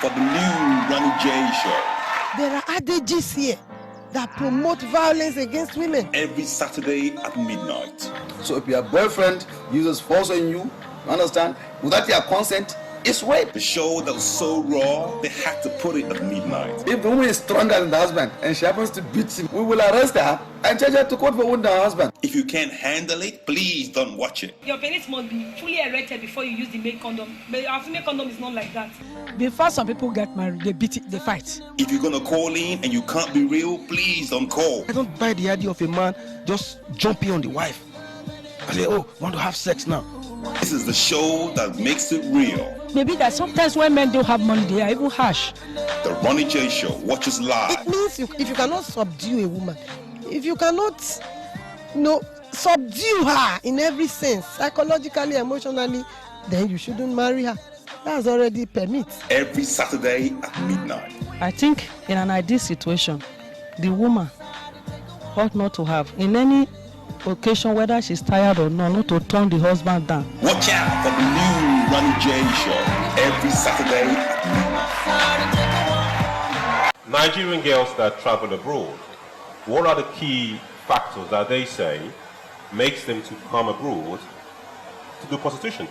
for the new Ronnie J show. There are adages here that promote violence against women. Every Saturday at midnight. So if your boyfriend uses force on you, understand, without your consent, it's rape. The show that was so raw, they had to put it at midnight. If the woman is stronger than the husband and she happens to beat him, we will arrest her and charge her to court for wounding her husband. If you can't handle it, please don't watch it. Your penis must be fully erected before you use the male condom. But our female condom is not like that. Before some people get married, they beat it, they fight. If you're gonna call in and you can't be real, please don't call. I don't buy the idea of a man just jumping on the wife. I say, oh, want to have sex now. This is the show that makes it real. Maybe that sometimes when men don't have money, they are even harsh. The Ronnie J show. Watch us live. It means if you cannot subdue a woman, if you cannot, subdue her in every sense, psychologically, emotionally, then you shouldn't marry her. That's already permit. Every Saturday at midnight. I think in an ideal situation, the woman ought not to have, in any occasion, whether she's tired or not to turn the husband down. Watch out for the new Ronnie J show. Every Saturday at midnight. Nigerian girls that travel abroad, what are the key factors that they say makes them to come abroad to do prostitution?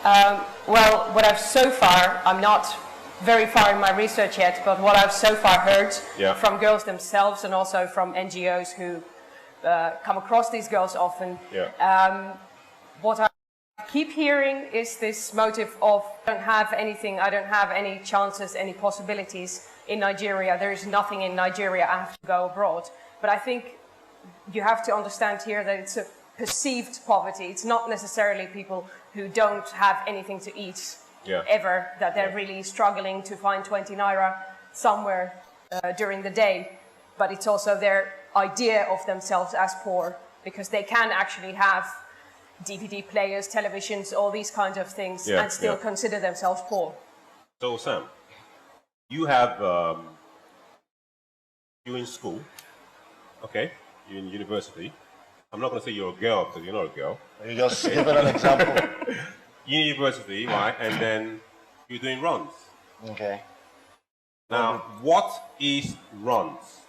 Well, what I've so far, I'm not very far in my research yet, but what I've so far heard from girls themselves and also from NGOs who come across these girls often, what I keep hearing is this motive of I don't have anything, I don't have any chances, any possibilities in Nigeria. There is nothing in Nigeria, I have to go abroad. But I think you have to understand here that it's a perceived poverty. It's not necessarily people who don't have anything to eat ever, that they're really struggling to find 20 naira somewhere during the day. But it's also their idea of themselves as poor, because they can actually have DVD players, televisions, all these kinds of things, and still consider themselves poor. So Sam, you have, you're in school, okay, you're in university. I'm not going to say you're a girl because you're not a girl. You just give it an example. You're in university, right, and then you're doing runs. Okay. Now, what is runs?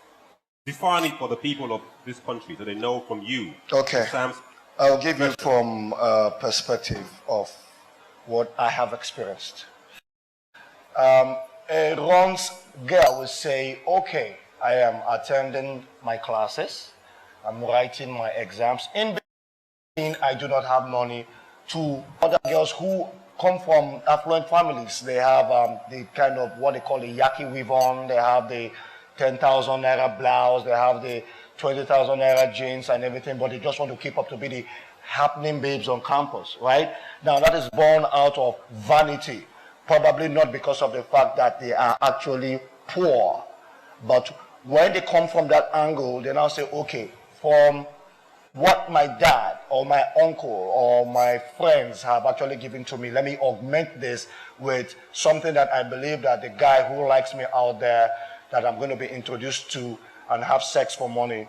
Define it for the people of this country so they know from you. Okay. Sam's I'll give you from a perspective of what I have experienced. A runs girl will say, okay, I am attending my classes, I'm writing my exams. In between, I do not have money. To other girls who come from affluent families, they have the kind of what they call the yaki weave on, they have the 10,000 naira blouse, they have the 20,000 naira jeans and everything, but they just want to keep up to be the happening babes on campus, right? Now that is born out of vanity, probably not because of the fact that they are actually poor, but when they come from that angle, they now say, okay, from what my dad or my uncle or my friends have actually given to me, let me augment this with something that I believe that the guy who likes me out there that I'm going to be introduced to and have sex for money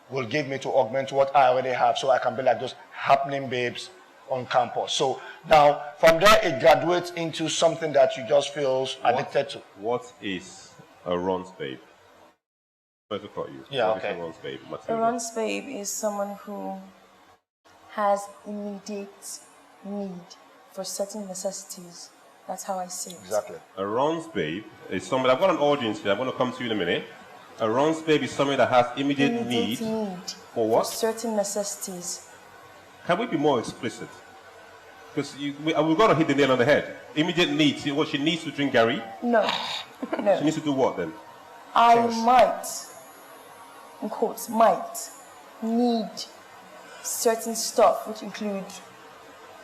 will give me to augment what I already have, so I can be like those happening babes on campus. So now from there it graduates into something that you just feel addicted to. What is a runs babe? First of all, you. Yeah, what okay. Is a runs babe? A runs babe is someone who has immediate need for certain necessities. That's how I see it. Exactly. A runs babe is somebody, I've got an audience here, I'm going to come to you in a minute. A runs babe is somebody that has immediate need for what? For certain necessities. Can we be more explicit? Because we've got to hit the nail on the head. Immediate needs, what she needs to drink Gary? No. No. She needs to do what then? I might, in quotes, might need certain stuff, which include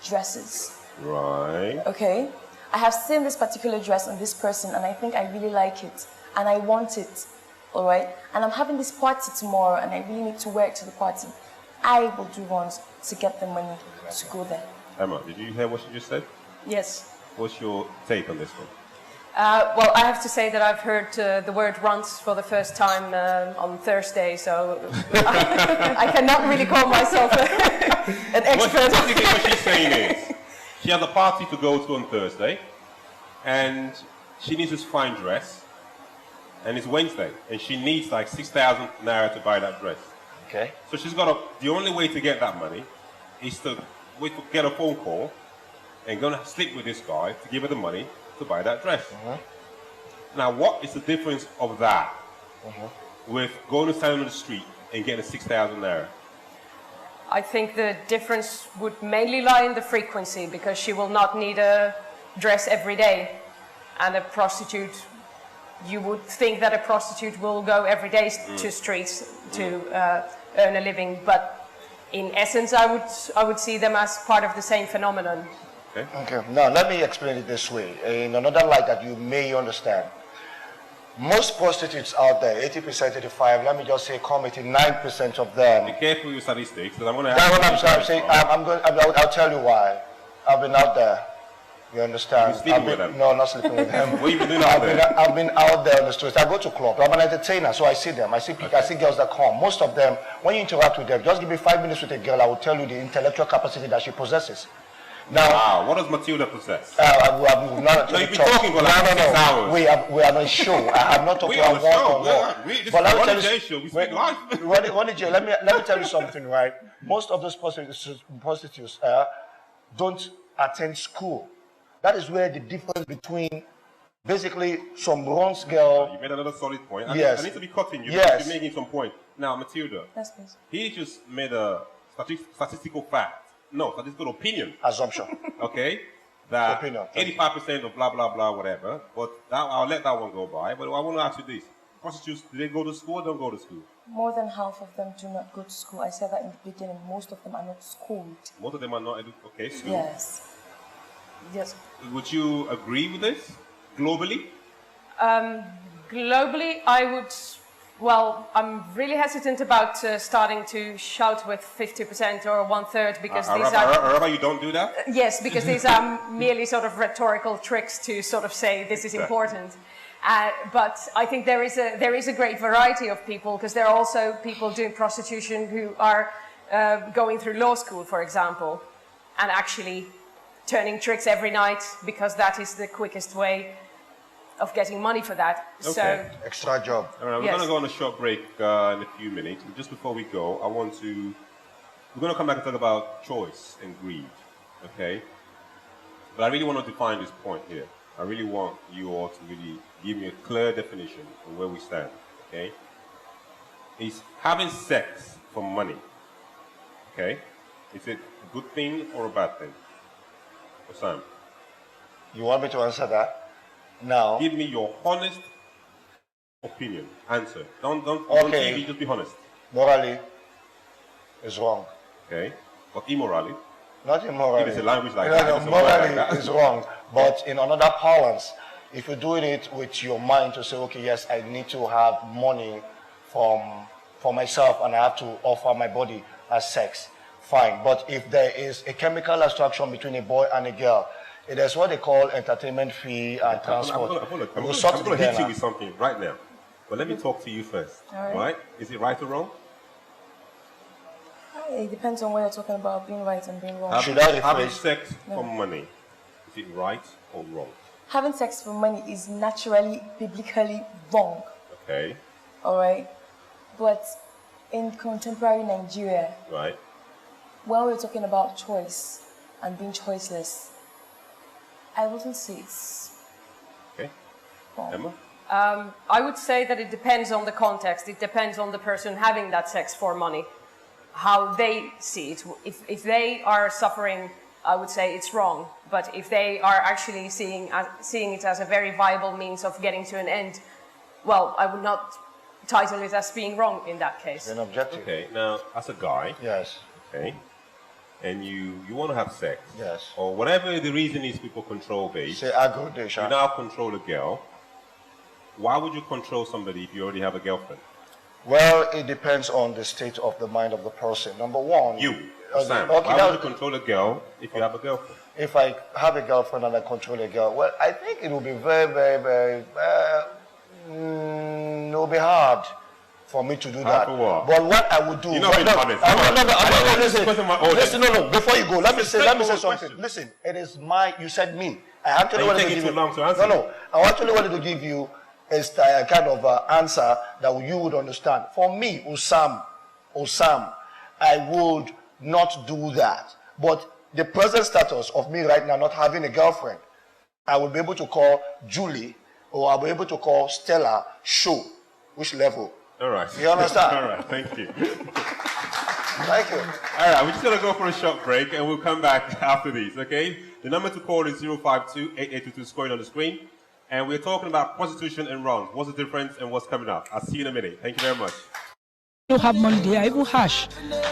dresses. Right. Okay? I have seen this particular dress on this person and I think I really like it and I want it, all right? And I'm having this party tomorrow and I really need to wear it to the party. I will do runs to get the money to go there. Emma, did you hear what she just said? Yes. What's your take on this one? Well, I have to say that I've heard the word runs for the first time on Thursday, so I cannot really call myself an expert. What she's saying is, she has a party to go to on Thursday, and she needs this fine dress, and it's Wednesday, and she needs like 6,000 naira to buy that dress. Okay. So she's got to, the only way to get that money is to wait to get a phone call and go and sleep with this guy to give her the money to buy that dress. Now, what is the difference of that with going to stand on the street and getting 6,000 naira? I think the difference would mainly lie in the frequency, because she will not need a dress every day. And a prostitute, you would think that a prostitute will go every day to streets to earn a living, but in essence, I would see them as part of the same phenomenon. Okay. Now, let me explain it this way, in another light that you may understand. Most prostitutes out there, 80%, 85%, let me just say, come 89% of them. Be careful with your statistics, because I'm going to That's what I'm saying. I'll tell you why. I've been out there. You understand? You're sleeping with them? No, not sleeping with them. What have you been doing out there? I've been out there on the streets. I go to clubs. I'm an entertainer, so I see them. I see people, I see girls that come. Most of them, when you interact with them, just give me 5 minutes with a girl, I will tell you the intellectual capacity that she possesses. Now, wow, what does Matilda possess? No, you've been talking for like 6 hours. We are on a show. I have not talked to her one-on-one. This is a Ronnie J show. We speak live. Ronnie J, let me tell you something, right? Most of those prostitutes don't attend school. That is where the difference between basically some runs girl. You made another solid point. Yes. I need to be cutting you. Yes. You're making some point. Now, Matilda. Yes, please. He just made a statistical fact. No, statistical opinion. Assumption. Okay? That 85% of blah, blah, blah, whatever. But I'll let that one go by. But I want to ask you this. Prostitutes, do they go to school or don't go to school? More than half of them do not go to school. I said that in the beginning. Most of them are not schooled. Most of them are not okay, school. Yes. Yes. Would you agree with this globally? Globally, I would. Well, I'm really hesitant about starting to shout with 50% or 1/3 because these are. You don't do that? Yes, because these are merely sort of rhetorical tricks to sort of say this is important. But I think there is a great variety of people, because there are also people doing prostitution who are going through law school, for example, and actually turning tricks every night because that is the quickest way of getting money for that. Okay. So extra job. All right, we're going to go on a short break in a few minutes. And just before we go, we're going to come back and talk about choice and greed, okay? But I really want to define this point here. I really want you all to really give me a clear definition of where we stand, okay? Is having sex for money, okay? Is it a good thing or a bad thing? Sam? You want me to answer that? Now. Give me your honest opinion. Answer. Don't Okay. just be honest. Morally, it's wrong. Okay. But immorally? Not immorally. If it's a language like no, that. morally like is wrong. But in another parlance, if you're doing it with your mind to say, okay, yes, I need to have money for myself and I have to offer my body as sex, fine. But if there is a chemical attraction between a boy and a girl, it is what they call entertainment fee and transport. I'm going to hit you with something right now. But let me talk to you first. All right? Is it right or wrong? It depends on what you're talking about, being right and being wrong. Having sex for money, is it right or wrong? Having sex for money is naturally, biblically wrong. Okay. All right? But in contemporary Nigeria, right, when we're talking about choice and being choiceless, I wouldn't say it's okay. wrong. Emma? I would say that it depends on the context. It depends on the person having that sex for money, how they see it. If they are suffering, I would say it's wrong. But if they are actually seeing it as a very viable means of getting to an end, well, I would not title it as being wrong in that case. An objective. Okay, now, as a guy, yes, okay, and you want to have sex, yes, or whatever the reason is people control based, say aggregation. You now control a girl. Why would you control somebody if you already have a girlfriend? Well, it depends on the state of the mind of the person. Number one, Sam, okay, why would you control a girl if you have a girlfriend? If I have a girlfriend and I control a girl, well, I think it will be very, very, very, it will be hard for me to do that. What? But what I would do... You're not being honest. Listen, before you go, let me say something. Listen, it is you said me. I actually want to give you... too long to answer. No, I actually wanted to give you a kind of answer that you would understand. For me, Osam, I would not do that. But the present status of me right now not having a girlfriend, I will be able to call Julie or I'll be able to call Stella Show. Which level? All right. You understand? All right, thank you. Thank you. All right, we're just going to go for a short break and we'll come back after these, okay? The number to call is 052-8822, scoring on the screen. And we're talking about prostitution and runs. What's the difference and what's coming up? I'll see you in a minute. Thank you very much. You have money, they are even harsh.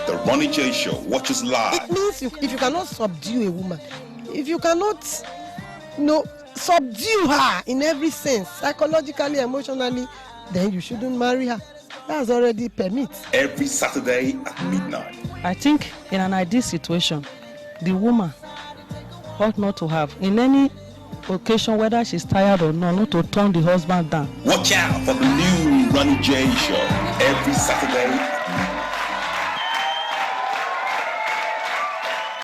The Ronnie J Show. Watch us live. It means if you cannot subdue a woman, if you cannot, subdue her in every sense, psychologically, emotionally, then you shouldn't marry her. That's already permit. Every Saturday at midnight. I think in an ideal situation, the woman ought not to have, in any occasion, whether she's tired or not to turn the husband down. Watch out for the new Ronnie J Show every Saturday at midnight.